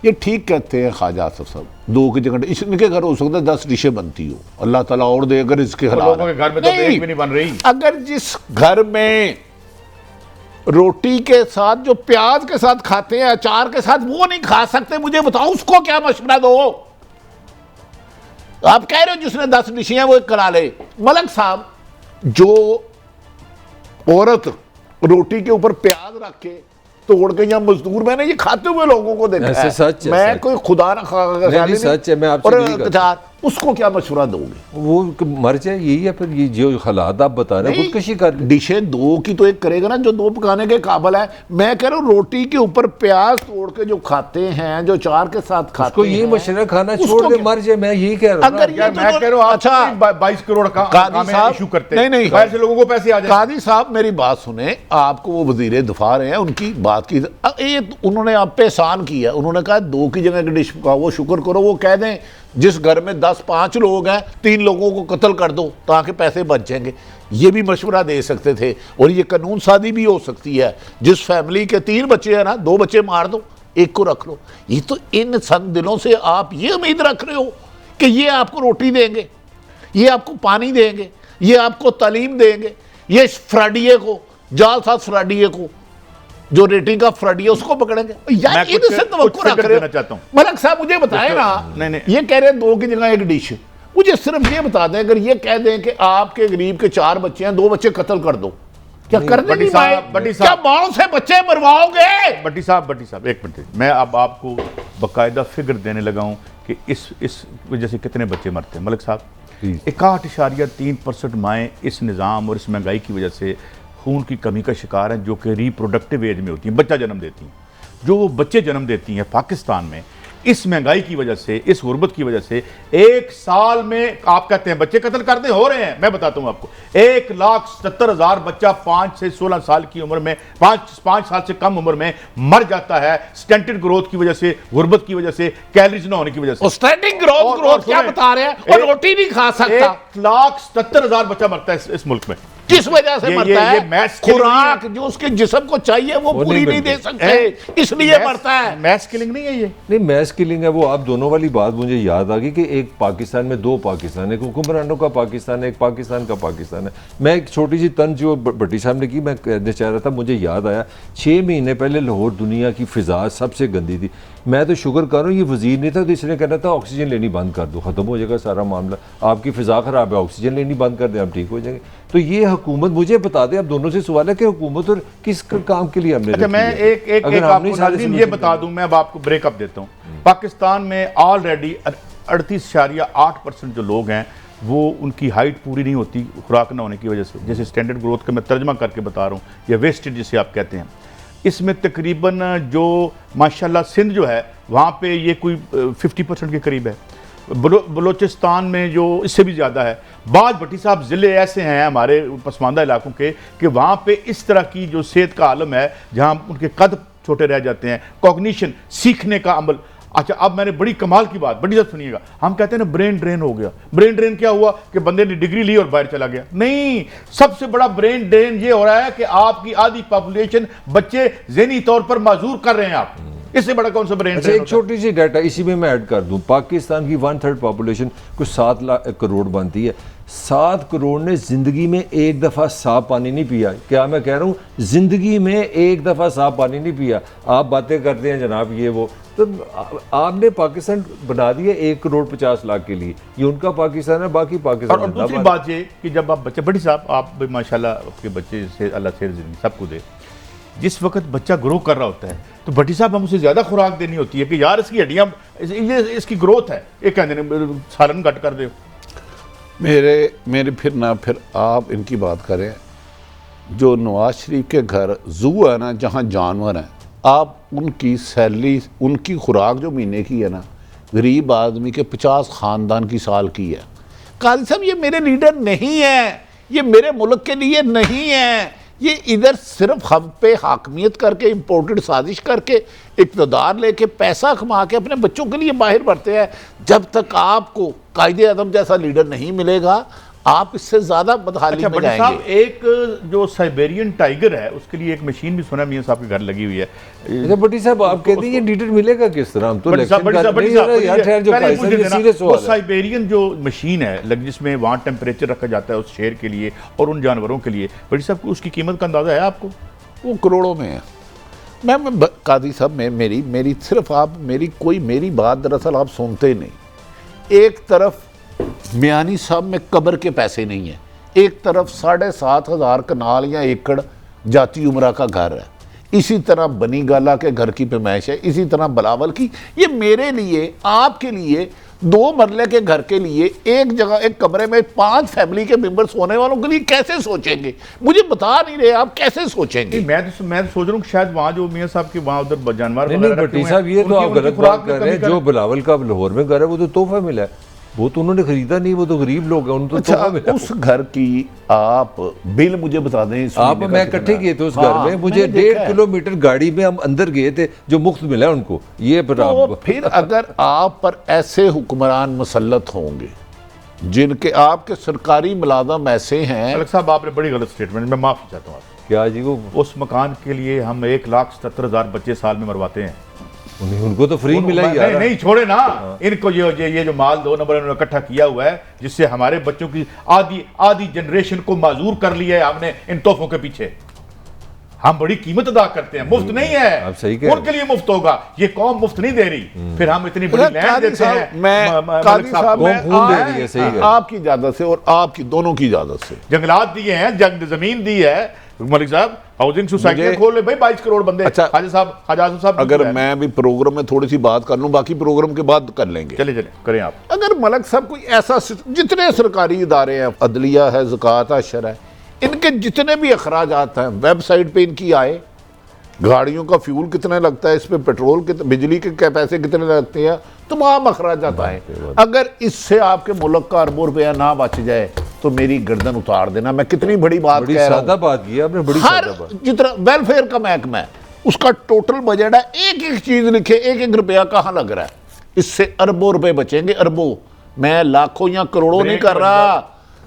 ये ठीक कहते हैं ख्वाजा आसिफ साहब, 2 की जगह इनके घर हो सकता है 10 डिशें बनती हो, अल्लाह ताला और दे। अगर इसके लोगों के घर में तो एक भी नहीं बन रही। अगर जिस घर में रोटी के साथ जो प्याज के साथ खाते हैं, अचार के साथ, वो नहीं खा सकते, मुझे बताओ उसको क्या मशवरा दो। आप कह रहे हो जिसने 10 डिशें वो करा ले। मलक साहब, जो औरत रोटी के ऊपर प्याज रख के तोड़ के या मजदूर, मैंने ये खाते हुए लोगों को देखा है। सच है, मैं कोई खुदा ना सच है, मैं आपसे उसको क्या मशवरा दोगे? वो मर जाए, यही है। फिर ये जो हालात आप बता रहे हैं, खुदकशी कर। डिशें 2 की तो एक करेगा ना जो 2 पकाने के काबिल है। मैं कह रहा हूँ रोटी के ऊपर प्याज तोड़ के जो खाते हैं, जो चार के साथ खाते हैं, ये मशवरा खाना छोड़ दे, मर जाए। मैं यही कह रहा हूँ। अगर ये मैं कह रहा हूँ, अच्छा 22 करोड़ का इशू करते हैं, नहीं बाहर से लोगों को पैसे आ जाए। कादी साहब मेरी बात सुने, आपको वो वजीर दफा रहे हैं, उनकी बात की उन्होंने आप पे एहसान किया। उन्होंने कहा 2 की जगह डिश पकाओ, वो शुक्र करो। वो कह दें जिस घर में 10-5 लोग हैं, 3 लोगों को कत्ल कर दो ताकि पैसे बच जाएंगे, ये भी मशवरा दे सकते थे। और ये कानून सादी भी हो सकती है। जिस फैमिली के 3 बच्चे हैं ना, 2 बच्चे मार दो, 1 को रख लो। ये तो इन सन दिलों से आप ये उम्मीद रख रहे हो कि ये आपको रोटी देंगे, ये आपको पानी देंगे, ये आपको तालीम देंगे, ये फ्राडिये को, जालसाज फ्राडिये को, जो रेटिंग का फ्रॉडी है, उसको पकड़ेंगे यार। इनसे तवक्कुर रख रहे चाहता हूं। मलक साहब मुझे बताएं ना, नहीं ये कह रहे हैं 2 की जगह 1 डिश, मुझे सिर्फ ये बता दें, अगर ये कह दें कि आपके गरीब के 4 बच्चे हैं, 2 बच्चे कत्ल कर दो, क्या करने नहीं पाए? क्या माओ से बच्चे मरवाओगे? बट्टी साहब 1 मिनट, मैं अब आपको बाकायदा फिगर देने लगा हूं कि इस वजह से कितने बच्चे मरते हैं। मलिक साहब, 61.3% माएँ इस निज़ाम और इस महंगाई की वजह से खून की कमी का शिकार हैं, जो कि रिप्रोडक्टिव एज में होती हैं, बच्चा जन्म देती हैं। जो वो बच्चे जन्म देती हैं पाकिस्तान में, इस महंगाई की वजह से, इस गुर्बत की वजह से 1 साल में आप कहते हैं बच्चे कत्ल करते हो रहे हैं। मैं बताता हूं आपको, 1,70,000 बच्चा 5 से 16 साल की उम्र में, 5 साल से कम उम्र में मर जाता है, स्टंटेड ग्रोथ की वजह से, गुर्बत की वजह से, कैलोरीज ना होने की वजह से। स्टंटेड ग्रोथ क्या बता रहे हैं? और रोटी नहीं खा सकता। 1,70,000 बच्चा मरता है इस मुल्क में। किस वजह से मरता है? खुराक जो उसके जिस्म को चाहिए वो पूरी नहीं दे सकते, इसलिए मरता है। मैस किलिंग नहीं है ये? नहीं, मैस किलिंग है। वो आप दोनों वाली बात मुझे याद आ गई कि एक पाकिस्तान में 2 पाकिस्तान है, एक हुक्मरानों का पाकिस्तान है, एक पाकिस्तान का पाकिस्तान है। मैं एक छोटी सी तंज जो भट्टी साहब ने की, मैं कहना चाह रहा था, मुझे याद आया 6 महीने पहले लाहौर दुनिया की फिजा सबसे गंदी थी। मैं तो शुक्र कर रहा हूँ ये वजीर नहीं था, तो इसने कहना था ऑक्सीजन लेनी बंद कर दो, ख़त्म हो जाएगा सारा मामला, आपकी फ़िज़ा ख़राब है, ऑक्सीजन लेनी बंद कर दें, आप ठीक हो जाएंगे। तो ये हुकूमत, मुझे बता दें, अब दोनों से सवाल है कि हुकूमत और किस काम के लिए हमने। अच्छा, मैं एक आपको ये बता दूं, मैं अब आपको ब्रेकअप देता हूँ। पाकिस्तान में ऑलरेडी 38.8% जो लोग हैं वो, उनकी हाइट पूरी नहीं होती खुराक ना होने की वजह से। जैसे स्टैंडर्ड ग्रोथ का मैं तर्जमा करके बता रहा हूँ, या वेस्टेज जिसे आप कहते हैं। इसमें तकरीबन जो माशाल्लाह सिंध जो है वहाँ पे ये कोई 50% के करीब है। बलोचिस्तान में जो इससे भी ज़्यादा है। बाद भट्टी साहब ज़िले ऐसे हैं हमारे पसमानदा इलाकों के कि वहाँ पे इस तरह की जो सेहत का आलम है, जहाँ उनके कद छोटे रह जाते हैं, कॉग्निशन, सीखने का अमल। अच्छा, अब मैंने बड़ी कमाल की बात, बड़ी जल्द सुनिएगा। हम कहते हैं ना ब्रेन ड्रेन हो गया। ब्रेन ड्रेन क्या हुआ कि बंदे ने डिग्री ली और बाहर चला गया? नहीं, सबसे बड़ा ब्रेन ड्रेन ये हो रहा है कि आपकी आधी पॉपुलेशन, बच्चे ज़हनी तौर पर माजूर कर रहे हैं आप। इससे बड़ा कौन सा ब्रेन अच्छा, एक छोटी सी डाटा इसी में मैं ऐड कर दूं, पाकिस्तान की 1/3 पॉपुलेशन कुछ 7 करोड़ बनती है। 7 करोड़ ने ज़िंदगी में एक दफ़ा साफ पानी नहीं पिया। क्या मैं कह रहा हूँ, ज़िंदगी में एक दफ़ा साफ पानी नहीं पिया। आप बातें करते हैं जनाब ये वो, तो आपने पाकिस्तान बना दिया 1 करोड़ 50 लाख के लिए, ये उनका पाकिस्तान है, बाकी पाकिस्तान। और दूसरी बात ये कि जब आप बच्चे, बड़ी साहब आप भी माशाल्लाह आपके बच्चे से अल्लाह से ज़िंदगी सबको दे, जिस वक्त बच्चा ग्रो कर रहा होता है तो भट्टी साहब हम उसे ज़्यादा खुराक देनी होती है कि यार इसकी हड्डियाँ, ये इसकी ग्रोथ है, एक कहते सालन कट कर दो। मेरे फिर आप इनकी बात करें, जो नवाज शरीफ के घर जू है ना, जहाँ जानवर हैं, आप उनकी सैलरी, उनकी खुराक जो महीने की है ना, गरीब आदमी के 50 ख़ानदान की साल की है। काजी साहब ये मेरे लीडर नहीं है, ये मेरे मुल्क के लिए नहीं है, ये इधर सिर्फ हम पे हाकमियत करके, इम्पोर्टेड साजिश करके, इक़्तिदार लेके, पैसा कमा के अपने बच्चों के लिए बाहर बढ़ते हैं। जब तक आपको कायदे आज़म जैसा लीडर नहीं मिलेगा, आप इससे ज़्यादा बदहाली में जाएंगे। साहब एक जो साइबेरियन टाइगर है उसके लिए एक मशीन भी सुना मियां साहब के घर लगी हुई है। अच्छा भट्टी साहब, आप कहते हैं ये लीडर मिलेगा किस तरह? हम तो साइबेरियन जो मशीन है जिसमें वहाँ टेम्परेचर रखा जाता है उस शेर के लिए और उन जानवरों के लिए, बड़ी साहब उसकी कीमत का अंदाजा है आपको? वो करोड़ों में है। मैं कादी साहब मेरी सिर्फ आप मेरी बात दरअसल आप सुनते नहीं। एक तरफ मियानी साहब में कब्र के पैसे नहीं है, एक तरफ 7,500 कनाल या एकड़ जाती उमरा का घर है, इसी तरह बनी गाला के घर की पैमाइश है, इसी तरह बलावल की। ये मेरे लिए, आपके लिए, 2 मरले के घर के लिए एक जगह, एक कमरे में 5 फैमिली के मेंबर सोने वालों के लिए कैसे सोचेंगे? मुझे बता नहीं रहे आप कैसे सोचेंगे। मैं तो सोच रहा हूँ शायद वहाँ जो मियां साहब के वहाँ उधर जानवर नहीं भट्टी साहब, ये तो आप गलत बात कर रहे हैं। जो बिलावल का लाहौर में घर है वो तो तोहफा मिला है, वो तो उन्होंने खरीदा नहीं, वो तो गरीब लोग हैं, उनको अच्छा, उस घर की आप बिल मुझे बता दें। आप मैं इकट्ठे किए थे उस घर में, मुझे 1.5 किलोमीटर गाड़ी में हम अंदर गए थे, जो मुफ्त मिला उनको। ये तो फिर अगर आप पर ऐसे हुक्मरान मुसल्लत होंगे जिनके आपके सरकारी मुलाजम ऐसे हैं। अलग साहब आपने बड़ी गलत स्टेटमेंट, मैं माफ़ी चाहता हूँ। क्या जी? वो उस मकान के लिए हम 1,77,000 बच्चे साल में मरवाते हैं, उनको तो फ्री मिला ही यार। नहीं छोड़े ना, इनको ये जो माल 2 नंबर इन्होंने इकट्ठा किया हुआ है, जिससे हमारे बच्चों की आधी जनरेशन को माजूर कर लिया है हमने इन तोहफों के पीछे। हम बड़ी कीमत अदा करते हैं, मुफ्त नहीं है। आप सही कह रहे हैं। उनके लिए मुफ्त होगा, ये कौम मुफ्त नहीं दे रही। फिर हम इतनी बड़ी लैंड देते हैं। आपकी इजाजत से और आपकी दोनों की इजाजत से जंगलात दिए हैं, जमीन दी है मलिक साहब, हाउसिंग सोसाइटी खोल ले भाई, 22 करोड़ बंदे। अच्छा खाजा साहब, अगर मैं भी प्रोग्राम में थोड़ी सी बात कर लूं, बाकी प्रोग्राम के बाद कर लेंगे। चले करें आप। अगर मलिक साहब कोई ऐसा, जितने सरकारी इदारे हैं, अदलिया है, ज़कात अशर है, इनके जितने भी अखराजात हैं वेबसाइट पे इनकी आए, गाड़ियों का फ्यूल कितने लगता है, इस पे पेट्रोल कितने, बिजली के पैसे कितने लगते हैं, तमाम अखराजात आए। अगर इससे आपके मुल्क का अरबों रुपया ना बच जाए तो मेरी गर्दन उतार देना। मैं कितनी बड़ी बात कह रहा हूं। बात की आपने, बड़ी हर जितना वेलफेयर का महकमा है उसका टोटल बजट है, एक चीज लिखे, एक रुपया कहाँ लग रहा है, इससे अरबों रुपए बचेंगे, अरबों। मैं लाखों या करोड़ों नहीं कर रहा।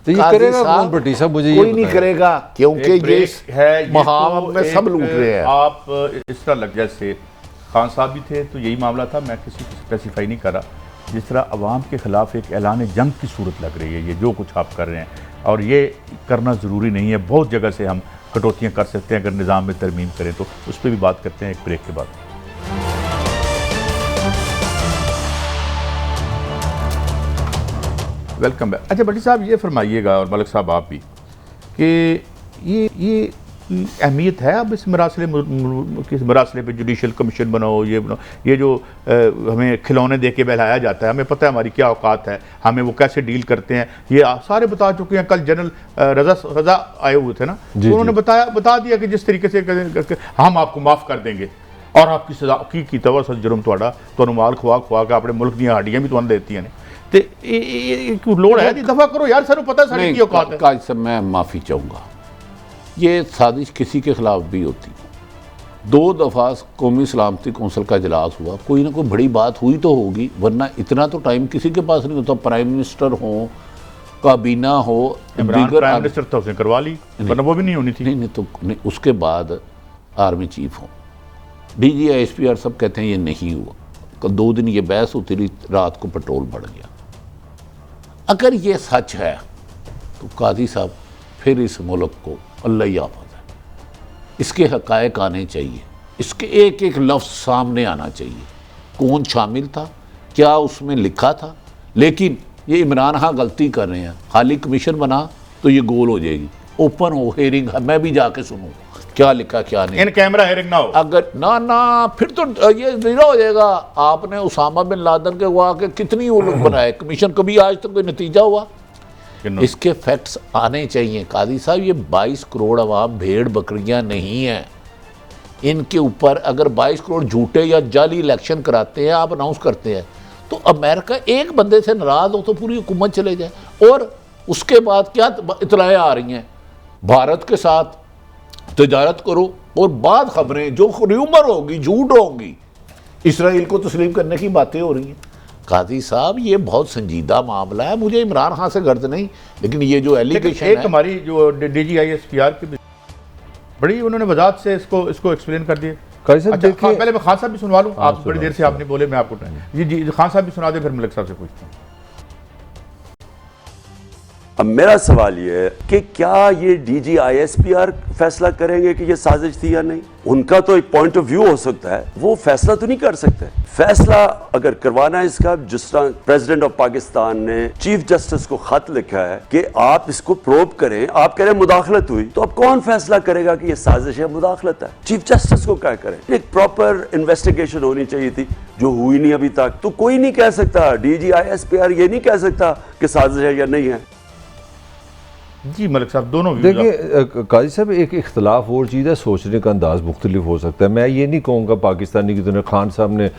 तो ये करेगा कौन भट्टी साहब? मुझे कोई नहीं करेगा, क्योंकि ये है महाम में सब लूट रहे हैं। आप इस तरह लग जैसे खान साहब भी थे तो यही मामला था, मैं किसी को स्पेसिफाई नहीं कर रहा। जिस तरह अवाम के खिलाफ एक ऐलान जंग की सूरत लग रही है, ये जो कुछ आप कर रहे हैं, और ये करना ज़रूरी नहीं है। बहुत जगह से हम कटौतियाँ कर सकते हैं अगर निज़ाम में तरमीम करें तो। उस पर भी बात करते हैं एक ब्रेक के बाद। Welcome back. अच्छा भट्टी साहब, ये फरमाइएगा और मलिक साहब आप भी, कि ये अहमियत है अब इस मरासले पे जुडिशल कमीशन बनाओ, ये बनाओ, ये जो हमें खिलौने दे के बहलाया जाता है, हमें पता है हमारी क्या औकात है, हमें वो कैसे डील करते हैं, ये सारे बता चुके हैं। कल जनरल रजा आए हुए थे ना, तो उन्होंने बता दिया कि जिस तरीके से हम आपको माफ़ कर देंगे और आपकी सजा की तवा सर जुर्म तो माल खुआ के अपने मुल्क दी हड्डियां भी तुम देती हैं। तो लोड़ है दफा करो यार, सर पता है सारी की औकात है। काज से मैं माफ़ी चाहूँगा, ये साजिश किसी के खिलाफ भी होती। 2 दफ़ा कौमी सलामती कौंसिल का इजलास हुआ, कोई ना कोई बड़ी बात हुई तो होगी, वरना इतना तो टाइम किसी के पास नहीं होता। प्राइम मिनिस्टर हो, काबीना हो, प्राइम मिनिस्टर तो उसने करवा ली, वरना वो भी नहीं होनी थी। नहीं, उसके बाद आर्मी चीफ हो, DG ISPR सब कहते हैं ये नहीं हुआ। कल 2 दिन ये बहस होती रही, रात को पेट्रोल बढ़ गया। अगर ये सच है तो काजी साहब फिर इस मुल्क को अल्लाह ही आफत है। इसके हकायक आने चाहिए, इसके एक एक लफ्ज़ सामने आना चाहिए, कौन शामिल था, क्या उसमें लिखा था। लेकिन ये इमरान खान गलती कर रहे हैं, खाली कमीशन बना तो ये गोल हो जाएगी। ओपन हो हेयरिंग, मैं भी जाके सुनूँ क्या लिखा क्या नहीं। इन कैमरा हेयरिंग ना हो, अगर ना फिर तो ये ज़ीरो हो जाएगा। आपने उसामा बिन लादेन के हुआ के कितनी वो लोग बनाए, कमीशन कभी आज तक कोई नतीजा हुआ? इसके फैक्ट्स आने चाहिए काजी साहब। ये 22 करोड़ अवाम भेड़ बकरियां नहीं हैं। इनके ऊपर अगर 22 करोड़ झूठे या जाली इलेक्शन कराते हैं, आप अनाउंस करते हैं, तो अमेरिका एक बंदे से नाराज हो तो पूरी हुकूमत चले जाए। और उसके बाद क्या इतलाएं आ रही हैं, भारत के साथ तजारत करो, और बाद खबरें जो र्यूमर होगी, झूठ होगी, इसराइल को तस्लीम करने की बातें हो रही हैं। काजी साहब ये बहुत संजीदा मामला है। मुझे इमरान खान से गर्द नहीं, लेकिन ये जो एलिगेशन है, हमारी जो DG ISPR की बड़ी उन्होंने वजाहत से इसको एक्सप्लेन कर दिए। अच्छा, पहले मैं खान साहब भी सुनवा लूँ, आप बड़ी देर से आपने बोले, मैं आपको जी खान साहब भी सुना दे, फिर मलिक साहब से पूछता हूँ। अब मेरा सवाल ये है कि क्या ये DG ISPR फैसला करेंगे कि ये साजिश थी या नहीं? उनका तो एक पॉइंट ऑफ व्यू हो सकता है, वो फैसला तो नहीं कर सकते। फैसला अगर करवाना है इसका, जिस तरह प्रेसिडेंट ऑफ पाकिस्तान ने चीफ जस्टिस को खत लिखा है कि आप इसको प्रोब करें, आप कह रहे हैं मुदाखलत हुई, तो अब कौन फैसला करेगा कि ये साजिश है, मुदाखलत है? चीफ जस्टिस को क्या करें? एक प्रॉपर इन्वेस्टिगेशन होनी चाहिए थी, जो हुई नहीं अभी तक। तो कोई नहीं कह सकता, DG ISPR ये नहीं कह सकता कि साजिश है या नहीं है। जी मलिक साहब, दोनों देखिए काजी साहब, एक इख्तलाफ और चीज़ है, सोचने का अंदाज़ मुख्तलिफ हो सकता है। मैं ये नहीं कहूँगा पाकिस्तानी की तरह खान साहब ने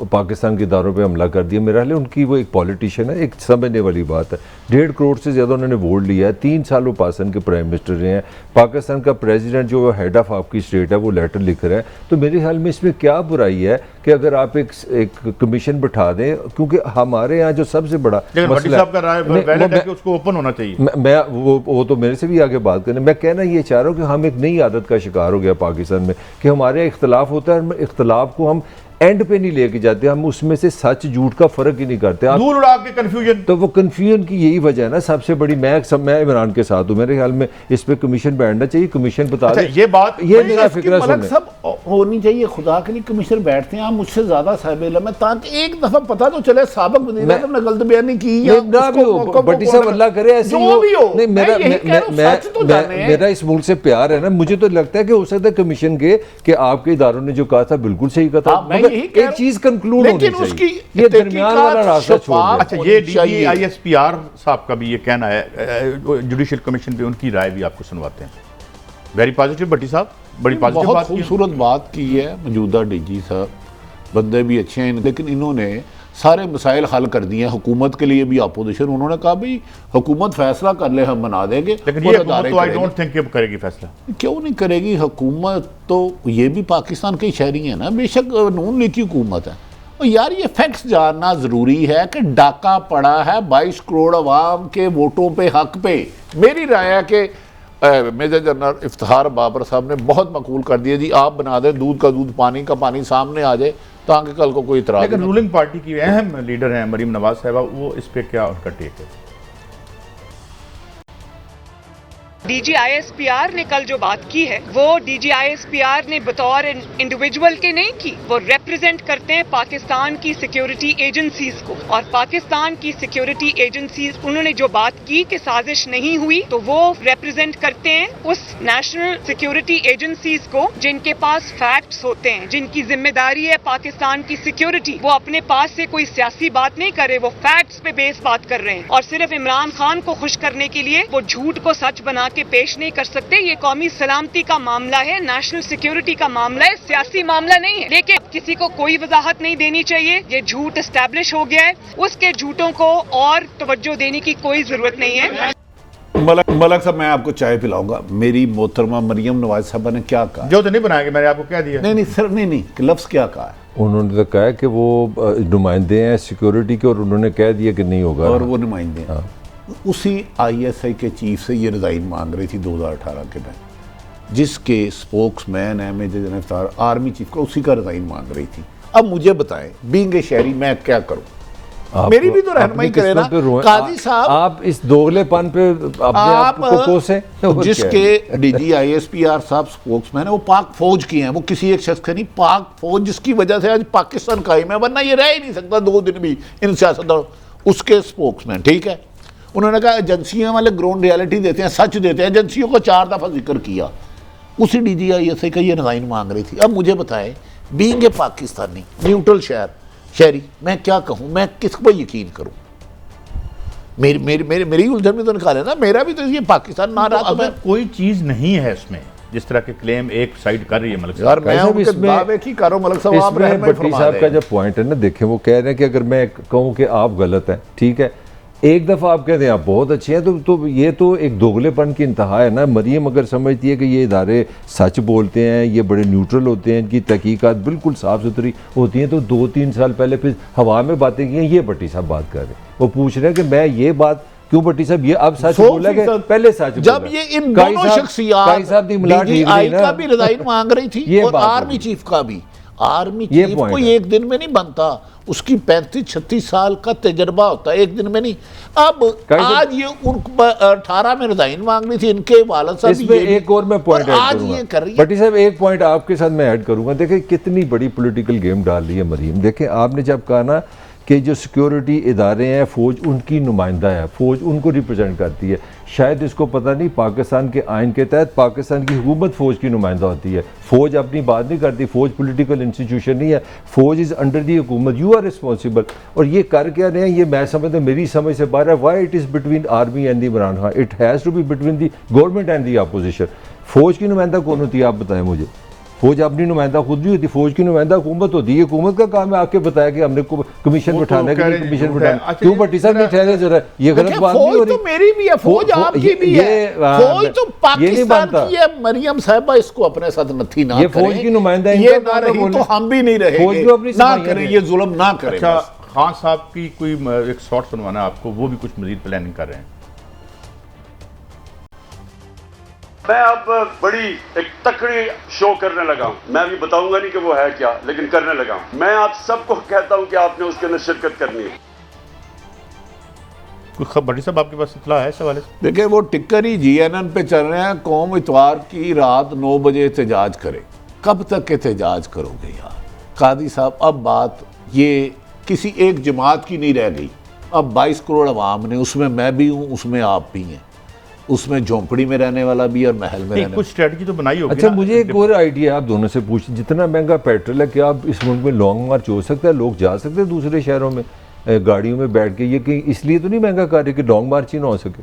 पाकिस्तान के इदारों पे हमला कर दिया। मेरा हाल उनकी वो एक पॉलिटिशियन है, एक समझने वाली बात है। 1.5 करोड़ से ज़्यादा उन्होंने वोट लिया है, 3 साल वो पाकिस्तान के प्राइम मिनिस्टर रहे हैं। पाकिस्तान का प्रेसिडेंट जो हेड ऑफ आपकी स्टेट है वो लेटर लिख रहा है। तो मेरे ख्याल में इसमें क्या बुराई है कि अगर आप एक कमीशन बिठा दें, क्योंकि हमारे यहाँ जो सबसे बड़ा मसला है उसको ओपन होना चाहिए। मैं वो तो मेरे से भी आगे बात करें। मैं कहना ये चाह रहा हूँ कि हम एक नई आदत का शिकार हो गया पाकिस्तान में कि हमारे यहाँ इख्तलाफ होता है, इख्तलाफ को हम एंड पे नहीं लेके जाते, हम उसमें से सच झूठ का फर्क ही नहीं करते। दूर उड़ा के कंफ्यूजन, तो वो कंफ्यूजन की यही वजह है ना सबसे बड़ी। मैं इमरान के साथ हूँ, मेरे ख्याल में इस पे कमीशन बैठना चाहिए। कमीशन बता दे, ये बात ये मेरा फिक्र सब होनी चाहिए। खुदा के लिए कमीशन बैठते हैं, आप मुझसे ज्यादा साहिब इल्म है, ताकि एक दफा पता तो चले साबिक वज़ीर आज़म ने गलत बयानी की या बट्टी साहब अल्लाह करे ऐसे हो। नहीं, मेरा इस मुल्क से प्यार है ना, मुझे तो लगता है कि हो सकता है कमीशन के कि आपके इदारों ने जो कहा था बिल्कुल सही कहा था। एक चीज कंक्लूड होनी चाहिए, ये दरमियान वाला रास्ता छोड़। अच्छा, ये DG ISPR साहब का भी ये कहना है, जुडिशल कमीशन पे उनकी राय भी आपको सुनवाते हैं। वेरी पॉजिटिव भट्टी साहब, बड़ी पॉजिटिव बात, खूबसूरत बात की है मौजूदा DG साहब, बंदे भी अच्छे हैं, लेकिन इन्होंने सारे मसाइल हल कर दिए हैं। हुकूमत के लिए भी अपोजिशन, उन्होंने कहा भाई हुकूमत फैसला कर ले, हम बना देंगे। लेकिन ये हुकूमत तो आई डोंट थिंक करेगी फैसला। क्यों नहीं करेगी हुकूमत? तो ये भी पाकिस्तान के शहरी हैं ना, बेशक नून लीग की हुकूमत है। और यार ये फैक्ट्स जानना ज़रूरी है कि डाका पड़ा है 22 करोड़ अवाम के वोटों पे, हक पे। मेरी राय है कि मेजर जनरल इफ्तिखार बाबर साहब ने बहुत मकबूल कर दिया जी, आप बना दें, दूध का दूध पानी का पानी सामने आ जाए, ताकि कल को कोई इतराज़। लेकिन रूलिंग पार्टी की अहम लीडर हैं मरीम नवाज साहबा, वो इस पे क्या उनका टेक है? DG ISPR ने कल जो बात की है, वो DG ISPR ने बतौर इंडिविजुअल के नहीं की, वो रिप्रेजेंट करते हैं पाकिस्तान की सिक्योरिटी एजेंसीज को। और पाकिस्तान की सिक्योरिटी एजेंसीज, उन्होंने जो बात की कि साजिश नहीं हुई, तो वो रिप्रेजेंट करते हैं उस नेशनल सिक्योरिटी एजेंसीज को जिनके पास फैक्ट्स होते हैं, जिनकी जिम्मेदारी है पाकिस्तान की सिक्योरिटी। वो अपने पास से कोई सियासी बात नहीं कर रहे, वो फैक्ट्स पे बेस बात कर रहे हैं। और सिर्फ इमरान खान को खुश करने के लिए वो झूठ को सच बना के पेश नहीं कर सकते। ये कौमी सलामती का मामला है, नेशनल सिक्योरिटी का मामला है, सियासी मामला नहीं है। लेकिन किसी को कोई वजाहत नहीं देनी चाहिए, ये झूठ एस्टैब्लिश हो गया है, उसके झूठों को और तवज्जो देने की कोई जरूरत नहीं है। मलक साहब, मैं आपको चाय पिलाऊंगा। मेरी मोहतरमा मरियम नवाज साहबा ने क्या कहा? जो तो नहीं बनाएंगे, मैंने आपको क्या दिया। नहीं सर, नहीं लफ्ज़ क्या कहा है उन्होंने? तो कहा कि वो नुमाइंदे हैं सिक्योरिटी के, और उन्होंने कह दिया कि नहीं होगा। और वो नुमाइंदे हैं उसी ISI के चीफ से ये रिज़ाइन मांग रही थी 2018 के में। जिसके स्पोक्समैन है मेजर जनरल आर्मी चीफ का, उसी का रिजाइन मांग रही थी। अब मुझे बताएं, बीइंग ए शहरी मैं क्या करूं? मेरी भी तो रहनुमाई करे ना काजी साहब। आप इस दोगलेपन पे अपने आप को कोसे। जिसके डीजी आईएसपीआर साहब स्पोक्समैन है, वो पाक फौज की हैं, वो किसी एक शख्स के नहीं, पाक फौज जिसकी वजह से आज पाकिस्तान कायम है, वरना ये रह ही नहीं सकता 2 दिन भी इन सियासतदानों। उसके स्पोक्समैन, ठीक है, उन्होंने कहा एजेंसियों वाले ग्राउंड रियलिटी देते हैं, सच देते हैं, एजेंसियों को 4 दफा जिक्र किया। उसी डीजी आईएसआई का ये रिजाइन मांग रही थी। अब मुझे बताएं, बीइंग ए पाकिस्तानी न्यूट्रल शहरी मैं क्या कहूं, मैं किस पर यकीन करूं? मेरी उलझन में तो निकाले ना, मेरा भी तो ये पाकिस्तान ना रहा। अगर कोई चीज नहीं है इसमें, जिस तरह के क्लेम एक साइड कर रही है मलिक यार, मैं उनके दावे की करो मलिक साहब, आप भट्टी साहब का जो पॉइंट है ना, देखें वो कह रहे हैं कि अगर मैं कहूं कि आप गलत हैं, ठीक है, एक दफ़ा आप कहते हैं आप बहुत अच्छे हैं, तो ये तो एक दोगलेपन की इंतहा है ना। मरियम अगर समझती है कि ये इदारे सच बोलते हैं, ये बड़े न्यूट्रल होते हैं, इनकी तहकीकात बिल्कुल साफ़ सुथरी होती हैं, तो 2-3 साल पहले फिर हवा में बातें की हैं, ये भट्टी साहब बात कर रहे हैं। वो पूछ रहे हैं कि मैं ये बात क्यों भट्टी साहब, ये अब सच बोला कि पहले सच जब ये इन दोनों शख्सियत डीजीआई का भी रिजाइन मांग रही थी और आर्मी चीफ का भी। आर्मी चीफ को एक दिन में नहीं बनता, उसकी 35-36 साल का तजर्बा होता है, एक दिन में नहीं। अब आज ये 18 में रिजाइन मांग रही थी, इनके वालिद साहब। इसमें एक और मैं पॉइंट ऐड करूंगा भट्टी साहब, एक पॉइंट आपके साथ मैं ऐड करूंगा। देखें कितनी बड़ी पॉलिटिकल गेम डाल रही है मरीम। देखें आपने जब कहा ना कि जो सिक्योरिटी इदारे हैं, फ़ौज उनकी नुमाइंदा है, फ़ौज उनको रिप्रेजेंट करती है। शायद इसको पता नहीं, पाकिस्तान के आइन के तहत पाकिस्तान की हुकूमत फ़ौज की नुमाइंदा होती है। फ़ौज अपनी बात नहीं करती, फ़ौज पॉलिटिकल इंस्टीट्यूशन नहीं है, फ़ौज इज़ अंडर दी हुकूमत, यू आर रिस्पॉन्सिबल। और ये कर क्या रहे हैं, ये मैं समझता हूँ, मेरी समझ से बाहर है। Why it is between army and the Imran Khan, it has to be between the government and the opposition. फ़ौज की नुमाइंदा कौन होती है आप बताएं मुझे? फौज अपनी नुमाइंदा खुद भी होती, फौज की नुमाइंदा हुकूमत होती है। हुकूमत का काम है आके बताया कि हमने कमीशन बिठाना है, कमीशन बिठाना। क्यों भट्टी साहब नहीं ठहरे जरा, ये गलत बात नहीं हो रही? तो मेरी भी है फौज, आपकी भी है फौज, तो पाकिस्तान की है। मरियम साहिबा इसको अपने साथ नथी ना ये फौज की नुमाइंदा ये ना रही तो हम भी नहीं रहेंगे, ना करें ये जुल्म ना करें। अच्छा, खान साहब की कोई एक शॉट सुनवाना आपको, वो भी कुछ मजीद प्लानिंग कर रहे हैं। मैं अब बड़ी एक तकड़ी शो करने लगा हूं। मैं अभी बताऊंगा नहीं कि वो है क्या, लेकिन करने लगा हूं। मैं आप सबको कहता हूं कि आपने उसके अंदर शिरकत करनी है। कोई भट्टी साहब आपके पास इतला है इस हवाले से? देखिए, वो टिक्कर ही GNN पे चल रहे हैं, कौम इतवार की रात 9 बजे एहतजाज करे। कब तक एहतजाज करोगे यार? कादी साहब, अब बात ये किसी एक जमात की नहीं रह गई। अब 22 करोड़ अवाम ने, उसमें मैं भी हूँ, उसमें आप भी हैं, उसमें झोंपड़ी में रहने वाला भी और महल में रहने। कुछ स्ट्रेटजी तो बनाई होगी। अच्छा, मुझे एक और आइडिया आप दोनों से पूछ, जितना महंगा पेट्रोल है, क्या आप इस मुल्क में लॉन्ग मार्च हो सकता है? लोग जा सकते हैं दूसरे शहरों में गाड़ियों में बैठ के? ये कि इसलिए तो नहीं महंगा कर रहे कि लॉन्ग मार्च ही ना हो सके?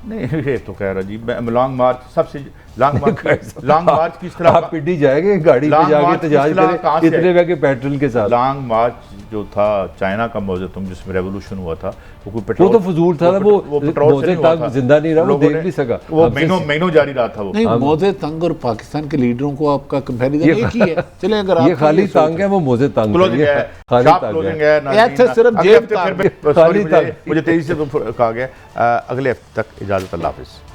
नहीं, ये तो कह रहा जी, लॉन्ग मार्च सबसे लॉन्ग मार्च किस तरह आप पिटी जाएंगे गाड़ी पे जाके एहतजाज करें इतने महंगे पेट्रोल के साथ? लॉन्ग मार्च जो था चाइना का मौजूद जिसमें रेवोल्यूशन हुआ था, वो तो फजूल था, वो मोज़े तंग जिंदा नहीं रहा, वो देख नहीं सका, वो महीनों जारी रहा था। वो नहीं, मोज़े तंग और पाकिस्तान के लीडरों को आपका कंपैरिजन एक ही है। चलें, अगर ये खाली तंग है, वो मोज़े तंग है। मुझे तेजी से कहा गया। अगले हफ्ते तक इजाजत, अल्लाह हाफिज़।